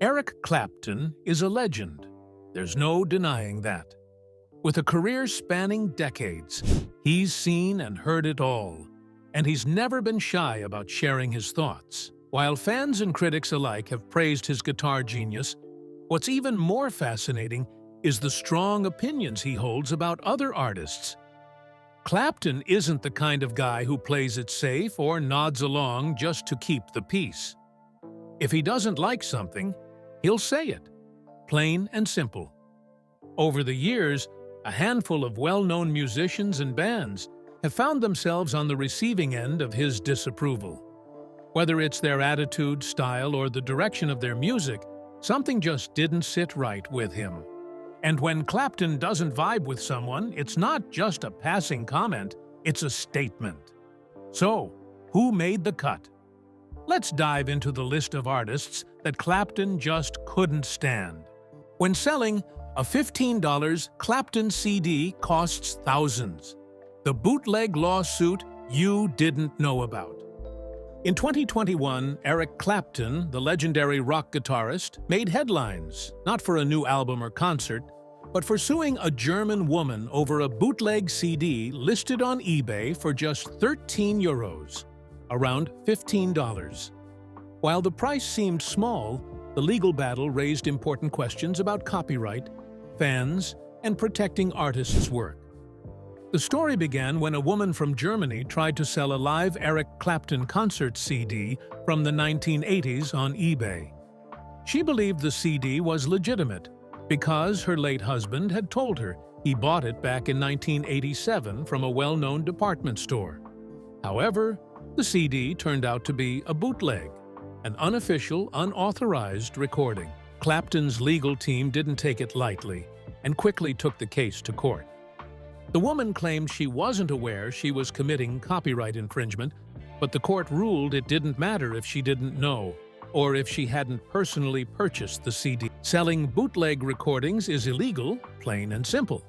Eric Clapton is a legend. There's no denying that. With a career spanning decades, he's seen and heard it all, and he's never been shy about sharing his thoughts. While fans and critics alike have praised his guitar genius, what's even more fascinating is the strong opinions he holds about other artists. Clapton isn't the kind of guy who plays it safe or nods along just to keep the peace. If he doesn't like something, he'll say it, plain and simple. Over the years, a handful of well-known musicians and bands have found themselves on the receiving end of his disapproval. Whether it's their attitude, style, or the direction of their music, something just didn't sit right with him. And when Clapton doesn't vibe with someone, it's not just a passing comment, it's a statement. So, who made the cut? Let's dive into the list of artists that Clapton just couldn't stand. When selling, a $15 Clapton CD costs thousands. The bootleg lawsuit you didn't know about. In 2021, Eric Clapton, the legendary rock guitarist, made headlines, not for a new album or concert, but for suing a German woman over a bootleg CD listed on eBay for just €13, around $15. While the price seemed small, the legal battle raised important questions about copyright, fans, and protecting artists' work. The story began when a woman from Germany tried to sell a live Eric Clapton concert CD from the 1980s on eBay. She believed the CD was legitimate because her late husband had told her he bought it back in 1987 from a well-known department store. However, the CD turned out to be a bootleg, an unofficial, unauthorized recording. Clapton's legal team didn't take it lightly and quickly took the case to court. The woman claimed she wasn't aware she was committing copyright infringement, but the court ruled it didn't matter if she didn't know or if she hadn't personally purchased the CD. Selling bootleg recordings is illegal, plain and simple.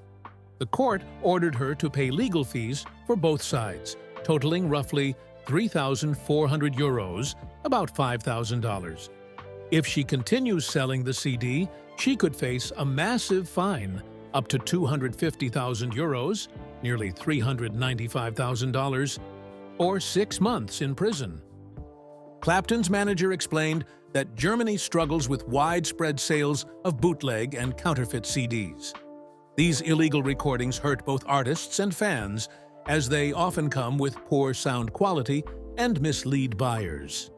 The court ordered her to pay legal fees for both sides, totaling roughly €3,400, about $5,000. If she continues selling the CD, she could face a massive fine, up to €250,000, nearly $395,000, or 6 months in prison. Clapton's manager explained that Germany struggles with widespread sales of bootleg and counterfeit CDs. These illegal recordings hurt both artists and fans, as they often come with poor sound quality and mislead buyers.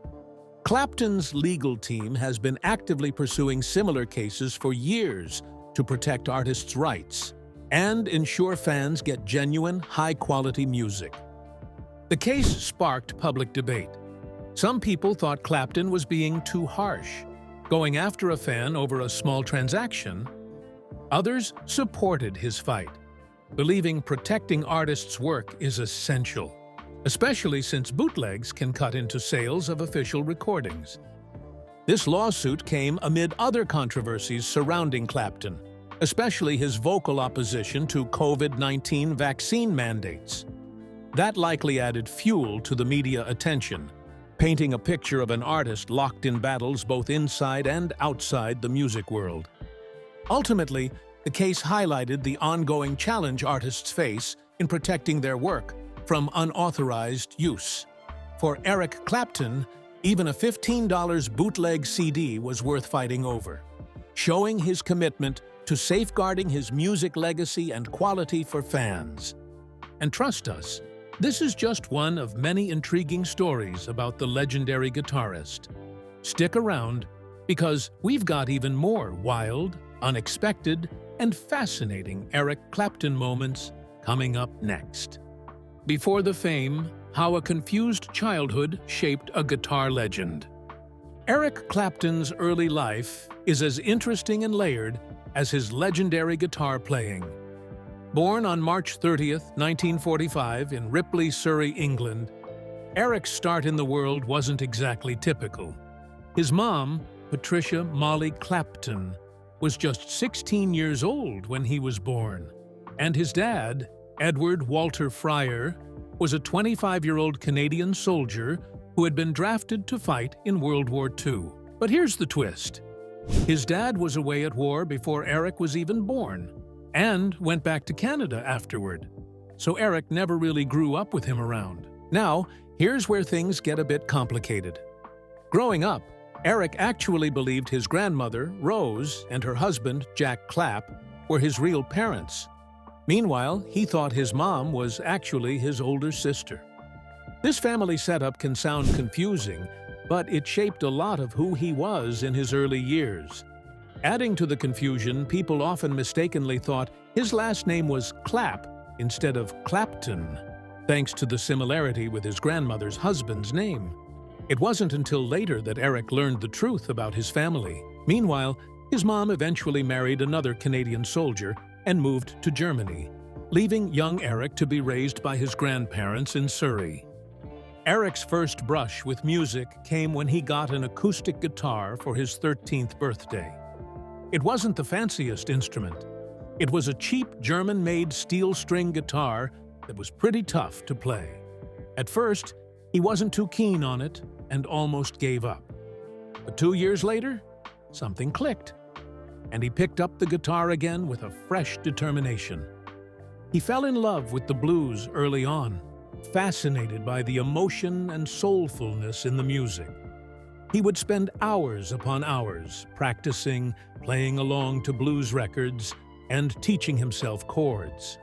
Clapton's legal team has been actively pursuing similar cases for years to protect artists' rights and ensure fans get genuine, high-quality music. The case sparked public debate. Some people thought Clapton was being too harsh, going after a fan over a small transaction. Others supported his fight, believing protecting artists' work is essential, especially since bootlegs can cut into sales of official recordings. This lawsuit came amid other controversies surrounding Clapton, especially his vocal opposition to COVID-19 vaccine mandates. That likely added fuel to the media attention, painting a picture of an artist locked in battles both inside and outside the music world. Ultimately, the case highlighted the ongoing challenge artists face in protecting their work from unauthorized use. For Eric Clapton, even a $15 bootleg CD was worth fighting over, showing his commitment to safeguarding his music legacy and quality for fans. And trust us, this is just one of many intriguing stories about the legendary guitarist. Stick around, because we've got even more wild, unexpected, and fascinating Eric Clapton moments coming up next. Before the fame, how a confused childhood shaped a guitar legend. Eric Clapton's early life is as interesting and layered as his legendary guitar playing. Born on March 30th, 1945 in Ripley, Surrey, England, Eric's start in the world wasn't exactly typical. His mom, Patricia Molly Clapton, was just 16 years old when he was born, and his dad, Edward Walter Fryer, was a 25-year-old Canadian soldier who had been drafted to fight in World War II. But here's the twist. His dad was away at war before Eric was even born, and went back to Canada afterward, so Eric never really grew up with him around. Now, here's where things get a bit complicated. Growing up, Eric actually believed his grandmother, Rose, and her husband, Jack Clapp, were his real parents. Meanwhile, he thought his mom was actually his older sister. This family setup can sound confusing, but it shaped a lot of who he was in his early years. Adding to the confusion, people often mistakenly thought his last name was Clapp instead of Clapton, thanks to the similarity with his grandmother's husband's name. It wasn't until later that Eric learned the truth about his family. Meanwhile, his mom eventually married another Canadian soldier and moved to Germany, leaving young Eric to be raised by his grandparents in Surrey. Eric's first brush with music came when he got an acoustic guitar for his 13th birthday. It wasn't the fanciest instrument. It was a cheap German-made steel string guitar that was pretty tough to play. At first, he wasn't too keen on it and almost gave up. But 2 years later, something clicked, and he picked up the guitar again with a fresh determination. He fell in love with the blues early on, fascinated by the emotion and soulfulness in the music. He would spend hours upon hours practicing, playing along to blues records, and teaching himself chords.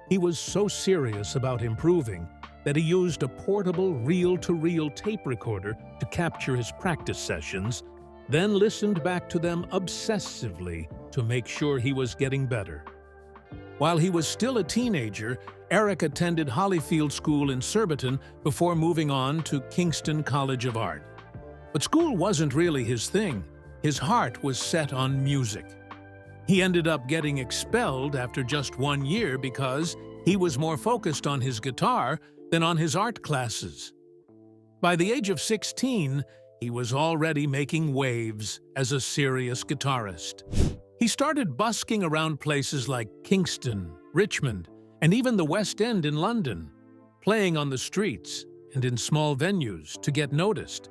He was so serious about improving that he used a portable reel-to-reel tape recorder to capture his practice sessions, then listened back to them obsessively to make sure he was getting better. While he was still a teenager, Eric attended Hollyfield School in Surbiton before moving on to Kingston College of Art. But school wasn't really his thing. His heart was set on music. He ended up getting expelled after just 1 year because he was more focused on his guitar than on his art classes. By the age of 16, he was already making waves as a serious guitarist. He started busking around places like Kingston, Richmond, and even the West End in London, playing on the streets and in small venues to get noticed.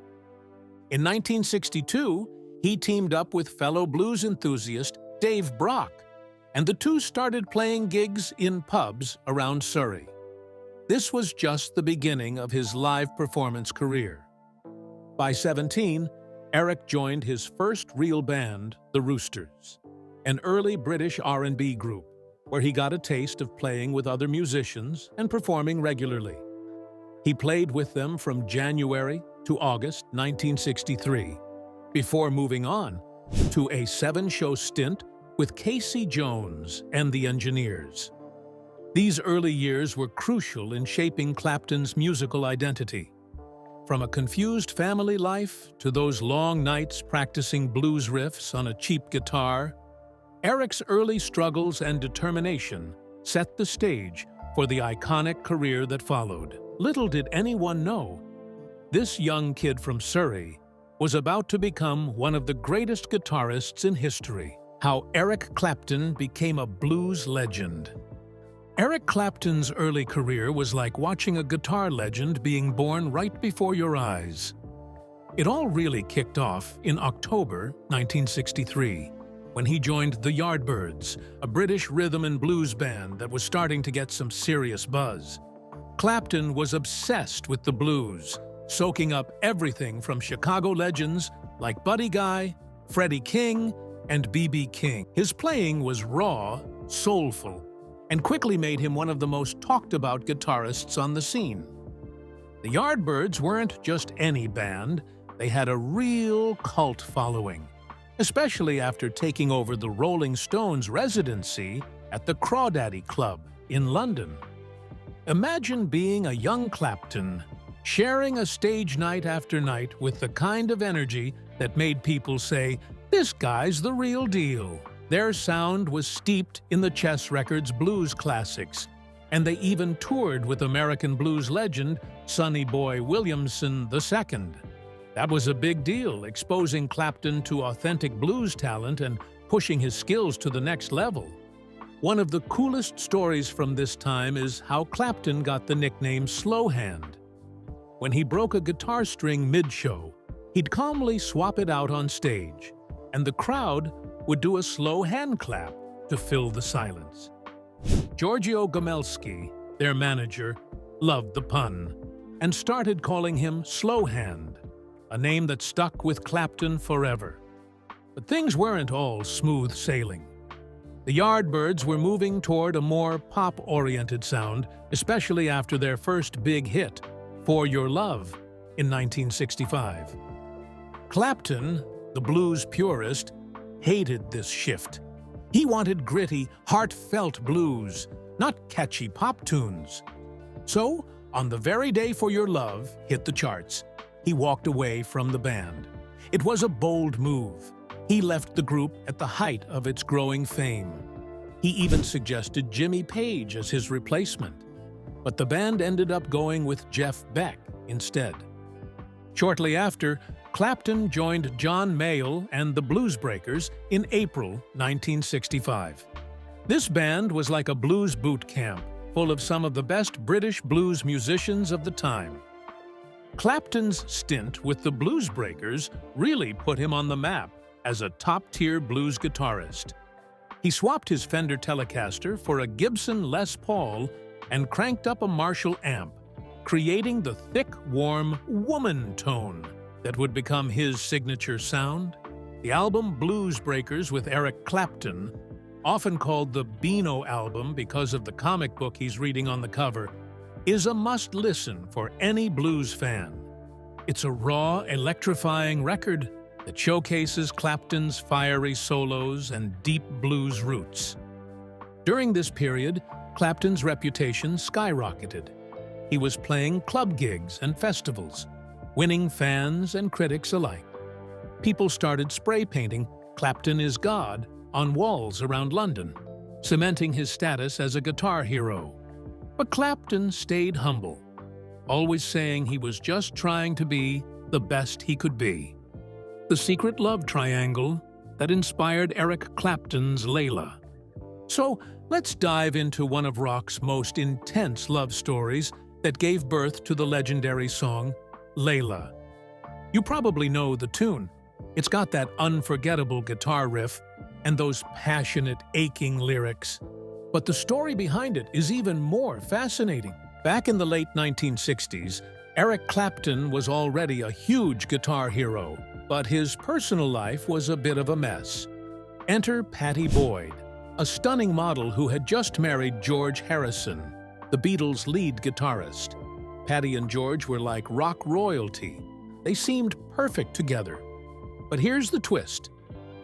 In 1962, he teamed up with fellow blues enthusiast Dave Brock, and the two started playing gigs in pubs around Surrey. This was just the beginning of his live performance career. By 17, Eric joined his first real band, the Roosters, an early British R&B group, where he got a taste of playing with other musicians and performing regularly. He played with them from January to August 1963, before moving on to a 7-show stint with Casey Jones and the Engineers. These early years were crucial in shaping Clapton's musical identity. From a confused family life to those long nights practicing blues riffs on a cheap guitar, Eric's early struggles and determination set the stage for the iconic career that followed. Little did anyone know, this young kid from Surrey was about to become one of the greatest guitarists in history. How Eric Clapton became a blues legend. Eric Clapton's early career was like watching a guitar legend being born right before your eyes. It all really kicked off in October 1963, when he joined the Yardbirds, a British rhythm and blues band that was starting to get some serious buzz. Clapton was obsessed with the blues, soaking up everything from Chicago legends like Buddy Guy, Freddie King, and B.B. King. His playing was raw, soulful, and quickly made him one of the most talked-about guitarists on the scene. The Yardbirds weren't just any band, they had a real cult following, especially after taking over the Rolling Stones' residency at the Crawdaddy Club in London. Imagine being a young Clapton, sharing a stage night after night with the kind of energy that made people say, "This guy's the real deal." Their sound was steeped in the Chess Records blues classics, and they even toured with American blues legend Sonny Boy Williamson II. That was a big deal, exposing Clapton to authentic blues talent and pushing his skills to the next level. One of the coolest stories from this time is how Clapton got the nickname Slow Hand. When he broke a guitar string mid-show, he'd calmly swap it out on stage, and the crowd would do a slow hand clap to fill the silence. Giorgio Gomelsky, their manager, loved the pun and started calling him Slowhand, a name that stuck with Clapton forever. But things weren't all smooth sailing. The Yardbirds were moving toward a more pop-oriented sound, especially after their first big hit, For Your Love, in 1965. Clapton, the blues purist, hated this shift. He wanted gritty, heartfelt blues, not catchy pop tunes. So, on the very day For Your Love hit the charts, he walked away from the band. It was a bold move. He left the group at the height of its growing fame. He even suggested Jimmy Page as his replacement, but the band ended up going with Jeff Beck instead. Shortly after, Clapton joined John Mayall and the Bluesbreakers in April 1965. This band was like a blues boot camp, full of some of the best British blues musicians of the time. Clapton's stint with the Bluesbreakers really put him on the map as a top-tier blues guitarist. He swapped his Fender Telecaster for a Gibson Les Paul and cranked up a Marshall amp, creating the thick, warm woman tone that would become his signature sound. The album Bluesbreakers with Eric Clapton, often called the Beano album because of the comic book he's reading on the cover, is a must-listen for any blues fan. It's a raw, electrifying record that showcases Clapton's fiery solos and deep blues roots. During this period, Clapton's reputation skyrocketed. He was playing club gigs and festivals, winning fans and critics alike. People started spray painting "Clapton is God" on walls around London, cementing his status as a guitar hero. But Clapton stayed humble, always saying he was just trying to be the best he could be. The secret love triangle that inspired Eric Clapton's Layla. So let's dive into one of rock's most intense love stories that gave birth to the legendary song Layla. You probably know the tune. It's got that unforgettable guitar riff and those passionate, aching lyrics. But the story behind it is even more fascinating. Back in the late 1960s, Eric Clapton was already a huge guitar hero, but his personal life was a bit of a mess. Enter Pattie Boyd, a stunning model who had just married George Harrison, the Beatles' lead guitarist. Pattie and George were like rock royalty. They seemed perfect together. But here's the twist.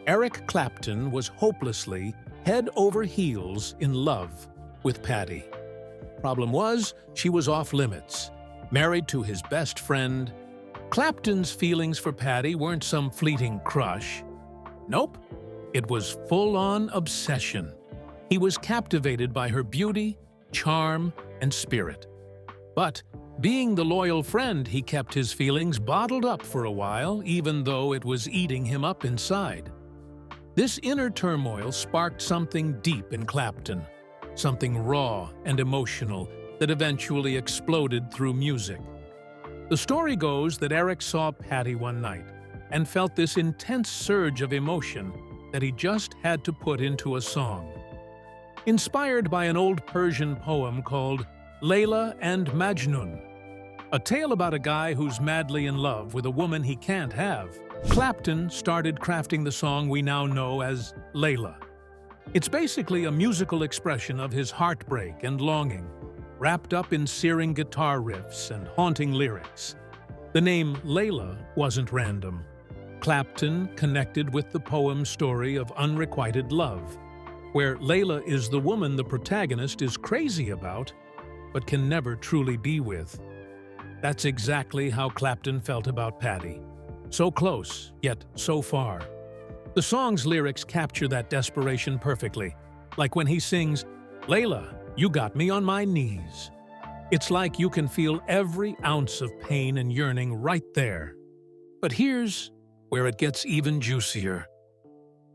Eric Clapton was hopelessly, head over heels in love with Pattie. Problem was, she was off limits, married to his best friend. Clapton's feelings for Pattie weren't some fleeting crush. Nope, it was full-on obsession. He was captivated by her beauty, charm, and spirit. But, being the loyal friend, he kept his feelings bottled up for a while, even though it was eating him up inside. This inner turmoil sparked something deep in Clapton, something raw and emotional that eventually exploded through music. The story goes that Eric saw Pattie one night and felt this intense surge of emotion that he just had to put into a song. Inspired by an old Persian poem called Layla and Majnun, a tale about a guy who's madly in love with a woman he can't have, Clapton started crafting the song we now know as Layla. It's basically a musical expression of his heartbreak and longing, wrapped up in searing guitar riffs and haunting lyrics. The name Layla wasn't random. Clapton connected with the poem's story of unrequited love, where Layla is the woman the protagonist is crazy about, but can never truly be with. That's exactly how Clapton felt about Pattie. So close, yet so far. The song's lyrics capture that desperation perfectly, like when he sings, "Layla, you got me on my knees." It's like you can feel every ounce of pain and yearning right there. But here's where it gets even juicier.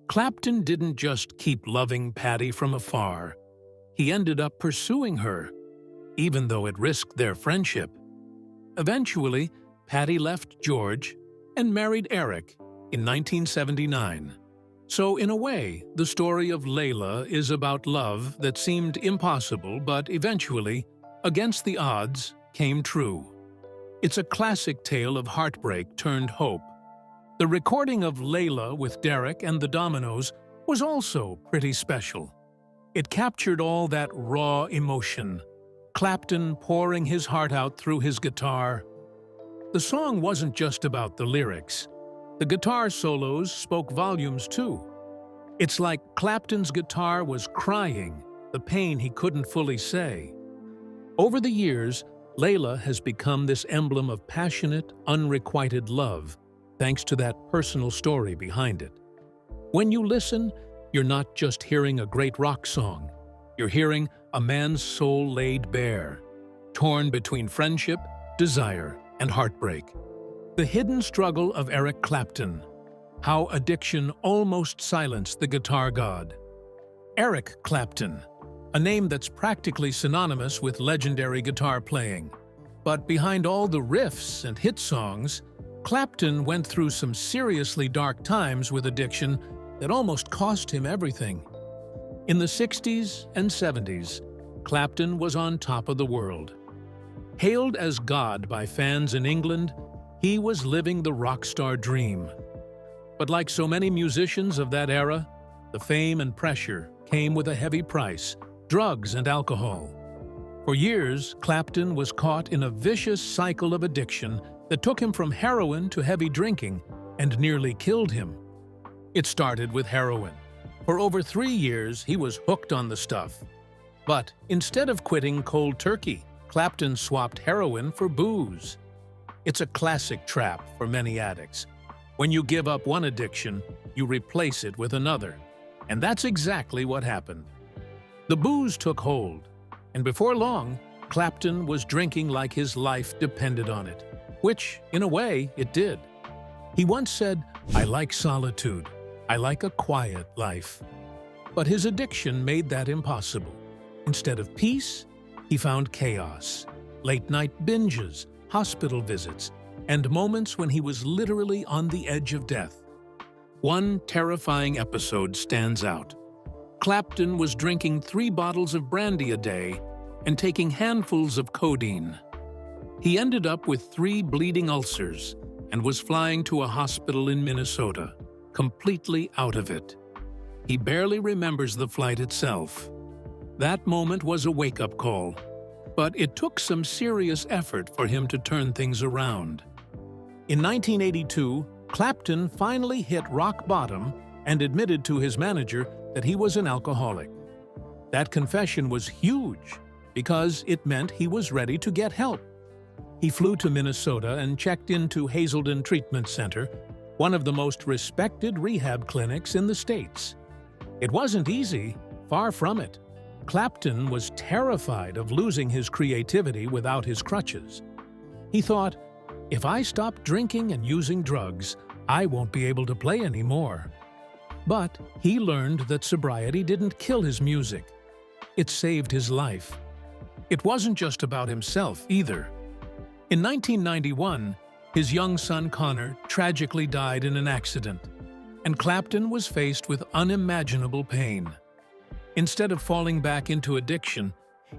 Clapton didn't just keep loving Pattie from afar. He ended up pursuing her, even though it risked their friendship. Eventually, Pattie left George and married Eric in 1979. So in a way, the story of Layla is about love that seemed impossible but eventually, against the odds, came true. It's a classic tale of heartbreak turned hope. The recording of Layla with Derek and the Dominoes was also pretty special. It captured all that raw emotion, Clapton pouring his heart out through his guitar. The song wasn't just about the lyrics. The guitar solos spoke volumes too. It's like Clapton's guitar was crying, the pain he couldn't fully say. Over the years, Layla has become this emblem of passionate, unrequited love, thanks to that personal story behind it. When you listen, you're not just hearing a great rock song. You're hearing a man's soul laid bare, torn between friendship, desire, and heartbreak. The hidden struggle of Eric Clapton. How addiction almost silenced the guitar god. Eric Clapton, a name that's practically synonymous with legendary guitar playing. But behind all the riffs and hit songs, Clapton went through some seriously dark times with addiction that almost cost him everything. In the 60s and 70s, Clapton was on top of the world. Hailed as God by fans in England, he was living the rock star dream. But like so many musicians of that era, the fame and pressure came with a heavy price: drugs and alcohol. For years, Clapton was caught in a vicious cycle of addiction that took him from heroin to heavy drinking and nearly killed him. It started with heroin. For over 3 years, he was hooked on the stuff. But instead of quitting cold turkey, Clapton swapped heroin for booze. It's a classic trap for many addicts. When you give up one addiction, you replace it with another. And that's exactly what happened. The booze took hold, and before long, Clapton was drinking like his life depended on it, which, in a way, it did. He once said, "I like solitude. I like a quiet life." But his addiction made that impossible. Instead of peace, he found chaos, late-night binges, hospital visits, and moments when he was literally on the edge of death. One terrifying episode stands out. Clapton was drinking 3 bottles of brandy a day and taking handfuls of codeine. He ended up with 3 bleeding ulcers and was flying to a hospital in Minnesota, completely out of it. He barely remembers the flight itself. That moment was a wake-up call, but it took some serious effort for him to turn things around. In 1982, Clapton finally hit rock bottom and admitted to his manager that he was an alcoholic. That confession was huge because it meant he was ready to get help. He flew to Minnesota and checked into Hazelden Treatment Center, one of the most respected rehab clinics in the States. It wasn't easy, far from it. Clapton was terrified of losing his creativity without his crutches. He thought, "If I stop drinking and using drugs, I won't be able to play anymore." But he learned that sobriety didn't kill his music. It saved his life. It wasn't just about himself either. In 1991, his young son Connor tragically died in an accident, and Clapton was faced with unimaginable pain. Instead of falling back into addiction,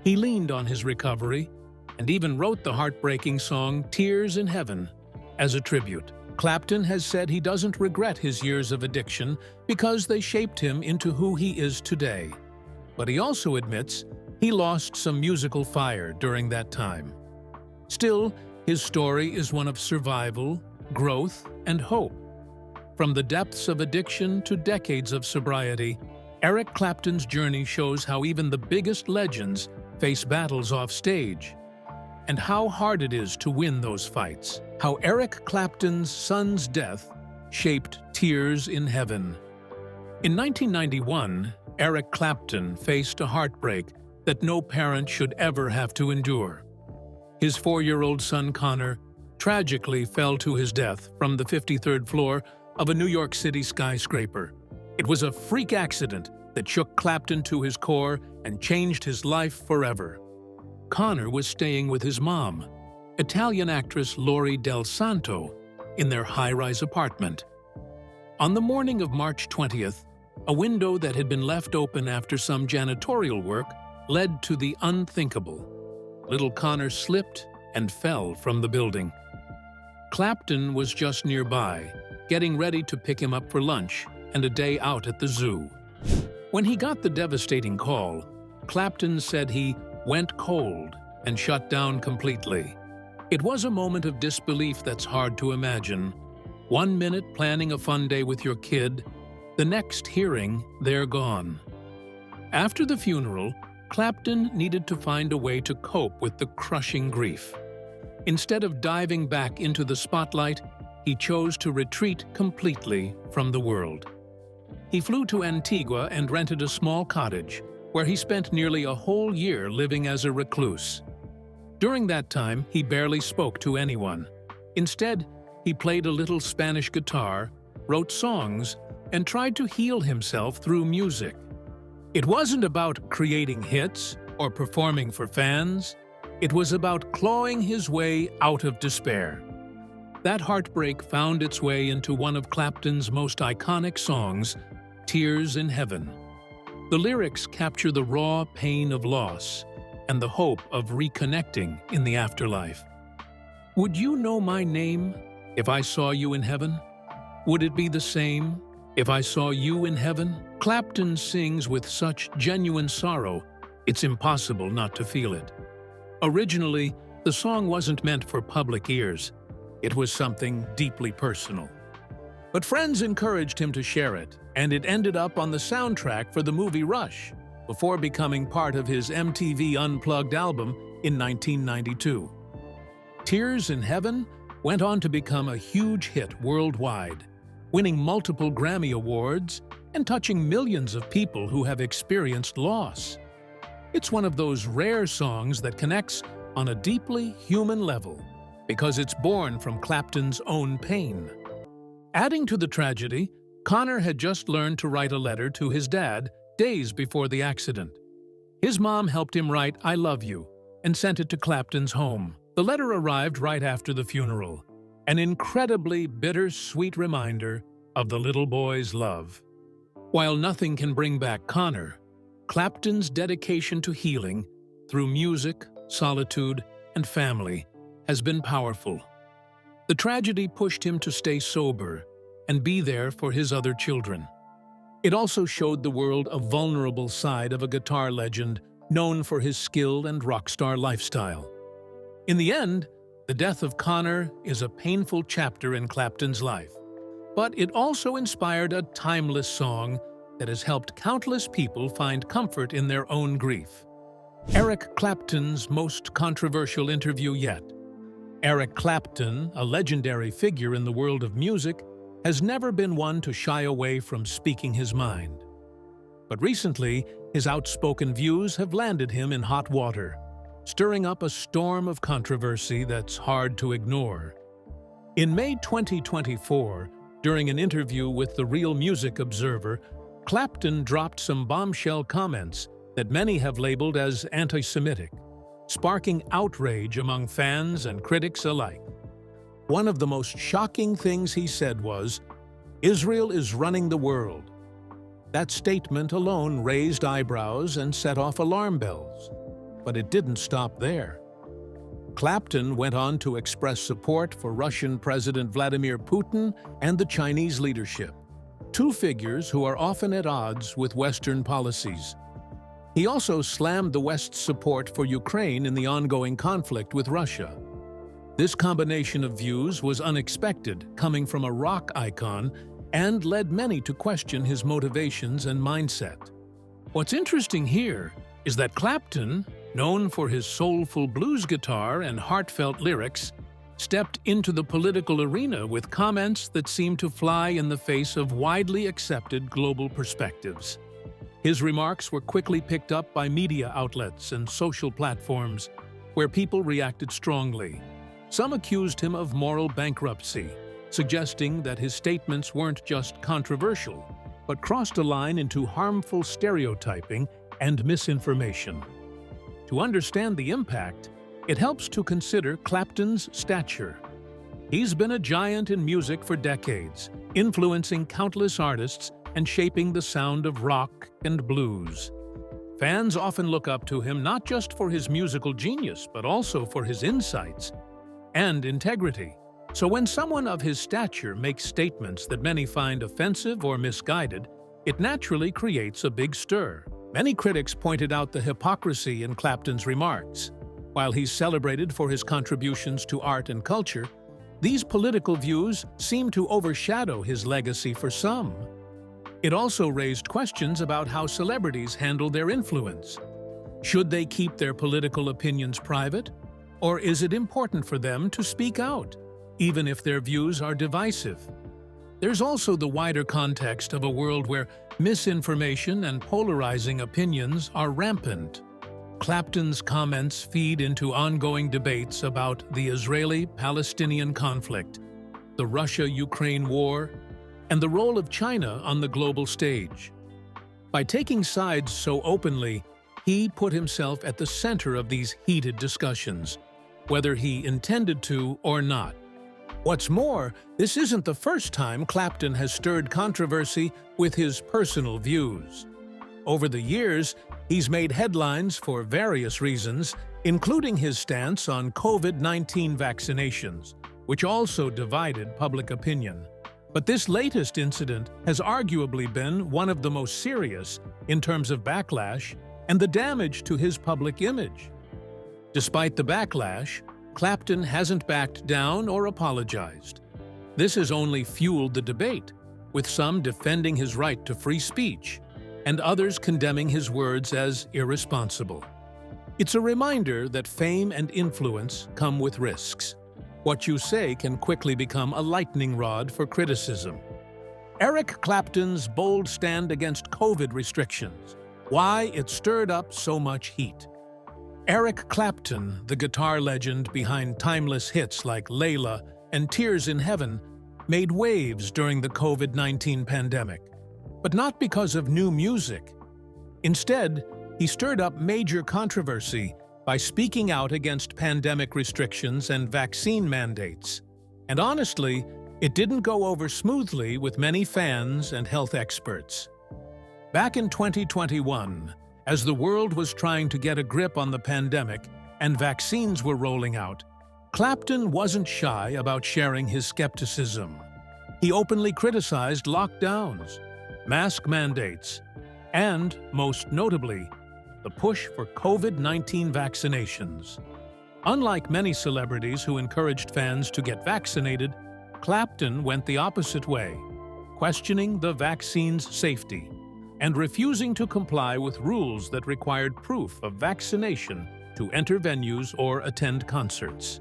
he leaned on his recovery and even wrote the heartbreaking song "Tears in Heaven" as a tribute. Clapton has said he doesn't regret his years of addiction because they shaped him into who he is today. But he also admits he lost some musical fire during that time. Still, his story is one of survival, growth, and hope. From the depths of addiction to decades of sobriety, Eric Clapton's journey shows how even the biggest legends face battles off stage, and how hard it is to win those fights. How Eric Clapton's son's death shaped Tears in Heaven. In 1991, Eric Clapton faced a heartbreak that no parent should ever have to endure. His 4-year-old son Connor tragically fell to his death from the 53rd floor of a New York City skyscraper. It was a freak accident that shook Clapton to his core and changed his life forever. Connor was staying with his mom, Italian actress Lori Del Santo, in their high-rise apartment. On the morning of March 20th, a window that had been left open after some janitorial work led to the unthinkable. Little Connor slipped and fell from the building. Clapton was just nearby, getting ready to pick him up for lunch and a day out at the zoo. When he got the devastating call, Clapton said he went cold and shut down completely. It was a moment of disbelief that's hard to imagine. 1 minute planning a fun day with your kid, the next hearing they're gone. After the funeral, Clapton needed to find a way to cope with the crushing grief. Instead of diving back into the spotlight, he chose to retreat completely from the world. He flew to Antigua and rented a small cottage, where he spent nearly a whole year living as a recluse. During that time, he barely spoke to anyone. Instead, he played a little Spanish guitar, wrote songs, and tried to heal himself through music. It wasn't about creating hits or performing for fans. It was about clawing his way out of despair. That heartbreak found its way into one of Clapton's most iconic songs, Tears in Heaven. The lyrics capture the raw pain of loss and the hope of reconnecting in the afterlife. Would you know my name if I saw you in heaven? Would it be the same if I saw you in heaven? Clapton sings with such genuine sorrow, it's impossible not to feel it. Originally, the song wasn't meant for public ears. It was something deeply personal. But friends encouraged him to share it, and it ended up on the soundtrack for the movie Rush, before becoming part of his MTV Unplugged album in 1992. Tears in Heaven went on to become a huge hit worldwide, winning multiple Grammy Awards and touching millions of people who have experienced loss. It's one of those rare songs that connects on a deeply human level because it's born from Clapton's own pain. Adding to the tragedy, Connor had just learned to write a letter to his dad days before the accident. His mom helped him write "I love you" and sent it to Clapton's home. The letter arrived right after the funeral, an incredibly bittersweet reminder of the little boy's love. While nothing can bring back Connor, Clapton's dedication to healing through music, solitude, and family has been powerful. The tragedy pushed him to stay sober and be there for his other children. It also showed the world a vulnerable side of a guitar legend known for his skill and rock star lifestyle. In the end, the death of Connor is a painful chapter in Clapton's life, but it also inspired a timeless song that has helped countless people find comfort in their own grief. Eric Clapton's most controversial interview yet. Eric Clapton, a legendary figure in the world of music, has never been one to shy away from speaking his mind. But recently, his outspoken views have landed him in hot water, stirring up a storm of controversy that's hard to ignore. In May 2024, during an interview with the Real Music Observer, Clapton dropped some bombshell comments that many have labeled as anti-Semitic, sparking outrage among fans and critics alike. One of the most shocking things he said was, "Israel is running the world." That statement alone raised eyebrows and set off alarm bells. But it didn't stop there. Clapton went on to express support for Russian President Vladimir Putin and the Chinese leadership, two figures who are often at odds with Western policies. He also slammed the West's support for Ukraine in the ongoing conflict with Russia. This combination of views was unexpected, coming from a rock icon, and led many to question his motivations and mindset. What's interesting here is that Clapton, known for his soulful blues guitar and heartfelt lyrics, stepped into the political arena with comments that seemed to fly in the face of widely accepted global perspectives. His remarks were quickly picked up by media outlets and social platforms, where people reacted strongly. Some accused him of moral bankruptcy, suggesting that his statements weren't just controversial, but crossed a line into harmful stereotyping and misinformation. To understand the impact, it helps to consider Clapton's stature. He's been a giant in music for decades, influencing countless artists and shaping the sound of rock and blues. Fans often look up to him not just for his musical genius, but also for his insights and integrity. So when someone of his stature makes statements that many find offensive or misguided, it naturally creates a big stir. Many critics pointed out the hypocrisy in Clapton's remarks. While he's celebrated for his contributions to art and culture, these political views seem to overshadow his legacy for some. It also raised questions about how celebrities handle their influence. Should they keep their political opinions private? Or is it important for them to speak out, even if their views are divisive? There's also the wider context of a world where misinformation and polarizing opinions are rampant. Clapton's comments feed into ongoing debates about the Israeli-Palestinian conflict, the Russia-Ukraine war, and the role of China on the global stage. By taking sides so openly, he put himself at the center of these heated discussions, whether he intended to or not. What's more, this isn't the first time Clapton has stirred controversy with his personal views. Over the years, he's made headlines for various reasons, including his stance on COVID-19 vaccinations, which also divided public opinion. But this latest incident has arguably been one of the most serious in terms of backlash and the damage to his public image. Despite the backlash, Clapton hasn't backed down or apologized. This has only fueled the debate, with some defending his right to free speech and others condemning his words as irresponsible. It's a reminder that fame and influence come with risks. What you say can quickly become a lightning rod for criticism. Eric Clapton's bold stand against COVID restrictions. Why it stirred up so much heat. Eric Clapton, the guitar legend behind timeless hits like Layla and Tears in Heaven, made waves during the COVID-19 pandemic. But not because of new music. Instead, he stirred up major controversy by speaking out against pandemic restrictions and vaccine mandates. And honestly, it didn't go over smoothly with many fans and health experts. Back in 2021, as the world was trying to get a grip on the pandemic and vaccines were rolling out, Clapton wasn't shy about sharing his skepticism. He openly criticized lockdowns, mask mandates, and, most notably, the push for COVID-19 vaccinations. Unlike many celebrities who encouraged fans to get vaccinated, Clapton went the opposite way, questioning the vaccine's safety and refusing to comply with rules that required proof of vaccination to enter venues or attend concerts.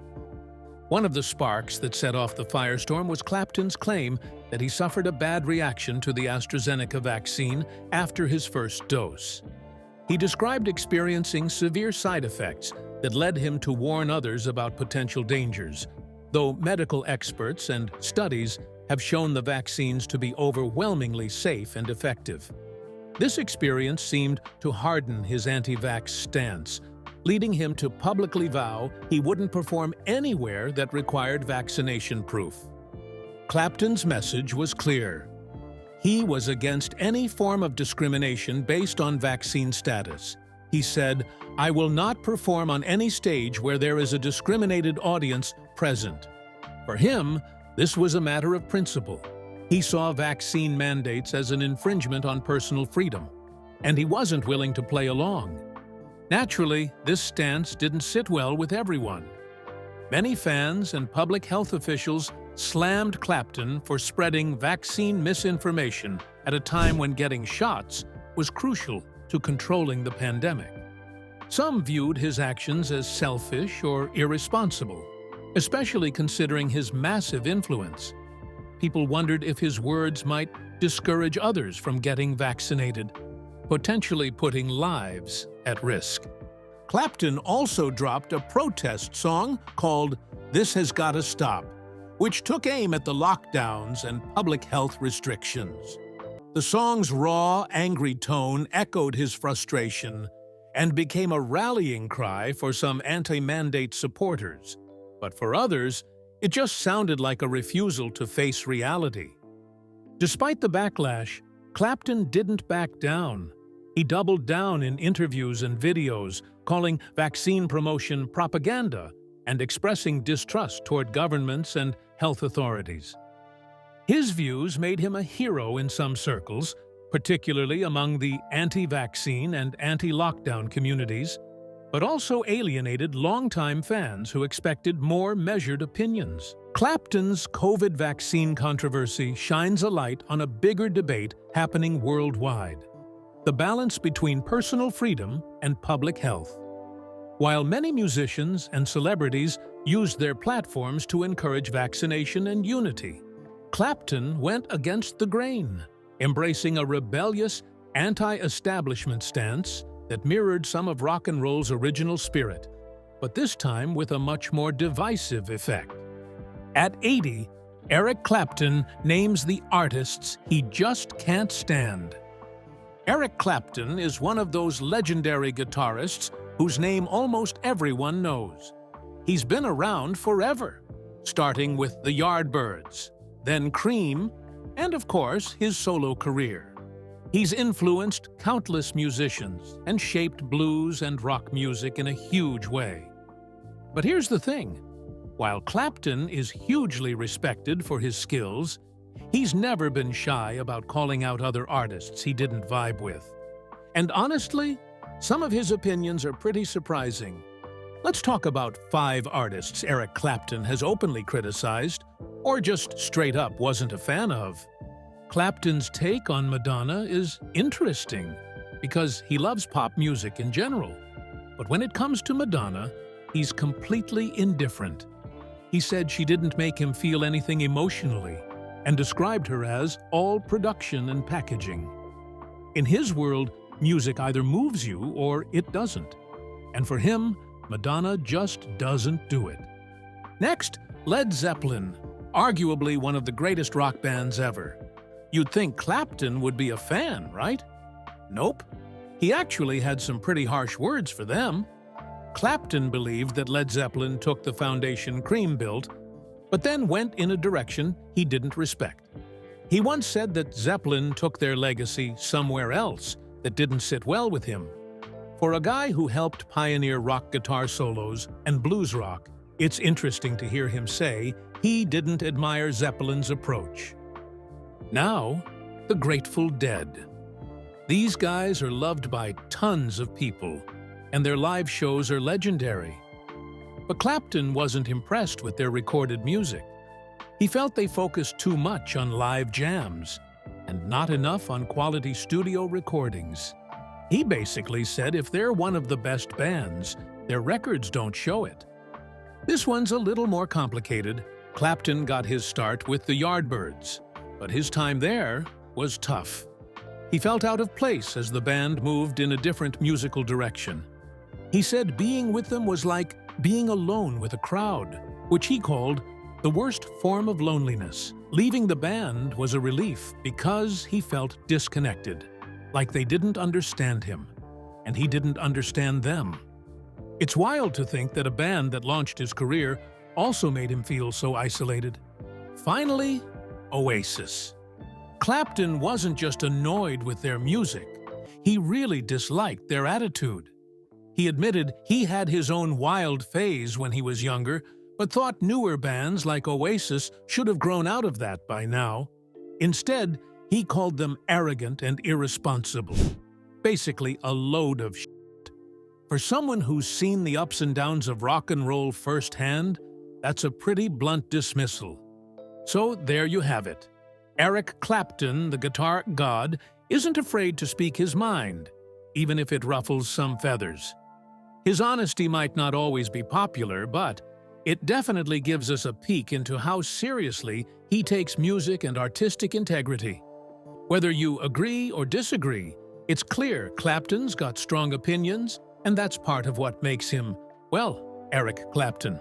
One of the sparks that set off the firestorm was Clapton's claim that he suffered a bad reaction to the AstraZeneca vaccine after his first dose. He described experiencing severe side effects that led him to warn others about potential dangers, though medical experts and studies have shown the vaccines to be overwhelmingly safe and effective. This experience seemed to harden his anti-vax stance, leading him to publicly vow he wouldn't perform anywhere that required vaccination proof. Clapton's message was clear. He was against any form of discrimination based on vaccine status. He said, "I will not perform on any stage where there is a discriminated audience present." For him, this was a matter of principle. He saw vaccine mandates as an infringement on personal freedom, and he wasn't willing to play along. Naturally, this stance didn't sit well with everyone. Many fans and public health officials slammed Clapton for spreading vaccine misinformation at a time when getting shots was crucial to controlling the pandemic. Some viewed his actions as selfish or irresponsible, especially considering his massive influence. People wondered if his words might discourage others from getting vaccinated, potentially putting lives at risk. Clapton also dropped a protest song called "This Has Gotta Stop," which took aim at the lockdowns and public health restrictions. The song's raw, angry tone echoed his frustration and became a rallying cry for some anti-mandate supporters. But for others, it just sounded like a refusal to face reality. Despite the backlash, Clapton didn't back down. He doubled down in interviews and videos, calling vaccine promotion propaganda and expressing distrust toward governments and health authorities. His views made him a hero in some circles, particularly among the anti-vaccine and anti-lockdown communities, but also alienated longtime fans who expected more measured opinions. Clapton's COVID vaccine controversy shines a light on a bigger debate happening worldwide: the balance between personal freedom and public health. While many musicians and celebrities used their platforms to encourage vaccination and unity, Clapton went against the grain, embracing a rebellious, anti-establishment stance that mirrored some of rock and roll's original spirit, but this time with a much more divisive effect. At 80, Eric Clapton names the artists he just can't stand. Eric Clapton is one of those legendary guitarists whose name almost everyone knows. He's been around forever, starting with the Yardbirds, then Cream, and of course his solo career. He's influenced countless musicians and shaped blues and rock music in a huge way. But here's the thing: while Clapton is hugely respected for his skills, he's never been shy about calling out other artists he didn't vibe with. And honestly, some of his opinions are pretty surprising. Let's talk about 5 artists Eric Clapton has openly criticized, or just straight up wasn't a fan of. Clapton's take on Madonna is interesting because he loves pop music in general. But when it comes to Madonna, he's completely indifferent. He said she didn't make him feel anything emotionally and described her as all production and packaging. In his world, music either moves you or it doesn't. And for him, Madonna just doesn't do it. Next, Led Zeppelin, arguably one of the greatest rock bands ever. You'd think Clapton would be a fan, right? Nope. He actually had some pretty harsh words for them. Clapton believed that Led Zeppelin took the foundation Cream built, but then went in a direction he didn't respect. He once said that Zeppelin took their legacy somewhere else that didn't sit well with him. For a guy who helped pioneer rock guitar solos and blues rock, it's interesting to hear him say he didn't admire Zeppelin's approach. Now, the Grateful Dead. These guys are loved by tons of people, and their live shows are legendary. But Clapton wasn't impressed with their recorded music. He felt they focused too much on live jams, and not enough on quality studio recordings. He basically said if they're one of the best bands, their records don't show it. This one's a little more complicated. Clapton got his start with the Yardbirds, but his time there was tough. He felt out of place as the band moved in a different musical direction. He said being with them was like being alone with a crowd, which he called the worst form of loneliness. Leaving the band was a relief because he felt disconnected, like they didn't understand him, and he didn't understand them. It's wild to think that a band that launched his career also made him feel so isolated. Finally, Oasis. Clapton wasn't just annoyed with their music, he really disliked their attitude. He admitted he had his own wild phase when he was younger, but thought newer bands like Oasis should have grown out of that by now. Instead, he called them arrogant and irresponsible. Basically, a load of shit. For someone who's seen the ups and downs of rock and roll firsthand, that's a pretty blunt dismissal. So there you have it. Eric Clapton, the guitar god, isn't afraid to speak his mind, even if it ruffles some feathers. His honesty might not always be popular, but it definitely gives us a peek into how seriously he takes music and artistic integrity. Whether you agree or disagree, it's clear Clapton's got strong opinions, and that's part of what makes him, well, Eric Clapton.